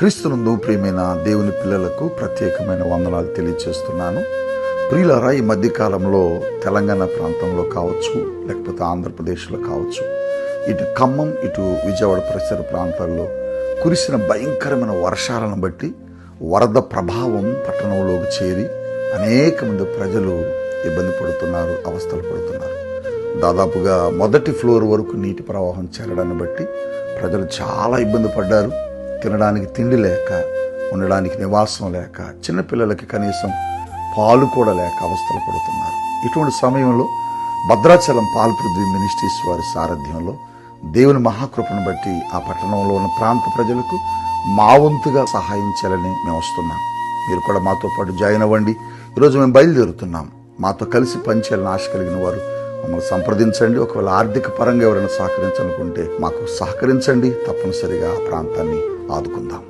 క్రీస్తునందు ప్రియమైన దేవుని పిల్లలకు ప్రత్యేకమైన వందనాలు తెలియజేస్తున్నాను. ప్రియులారా, ఈ మధ్యకాలంలో తెలంగాణ ప్రాంతంలో కావచ్చు, లేకపోతే ఆంధ్రప్రదేశ్లో కావచ్చు, ఇటు ఖమ్మం, ఇటు విజయవాడ పరిసర ప్రాంతాల్లో కురిసిన భయంకరమైన వర్షాలను బట్టి వరద ప్రభావం పట్టణంలోకి చేరి అనేక మంది ప్రజలు ఇబ్బంది పడుతున్నారు, అవస్థలు పడుతున్నారు. దాదాపుగా మొదటి ఫ్లోర్ వరకు నీటి ప్రవాహం చేరడాన్ని బట్టి ప్రజలు చాలా ఇబ్బంది పడ్డారు. తినడానికి తిండి లేక, ఉండడానికి నివాసం లేక, చిన్నపిల్లలకి కనీసం పాలు కూడా లేక అవస్థలు పడుతున్నారు. ఇటువంటి సమయంలో భద్రాచలం పాల్ పృథ్వీ మినిస్ట్రీస్ వారి సారథ్యంలో దేవుని మహాకృపను బట్టి ఆ పట్టణంలో ఉన్న ప్రాంత ప్రజలకు మా వంతుగా సహాయం చేయాలని మేము వస్తున్నాం. మీరు కూడా మాతో పాటు జాయిన్ అవ్వండి. ఈరోజు మేము బయలుదేరుతున్నాం. మాతో కలిసి పనిచేయాలని ఆశ కలిగిన వారు మమ్మల్ని సంప్రదించండి. ఒకవేళ ఆర్థిక పరంగా ఎవరైనా సహకరించాలనుకుంటే మాకు సహకరించండి. తప్పనిసరిగా ఆ ప్రాంతాన్ని ఆదుకుందాం.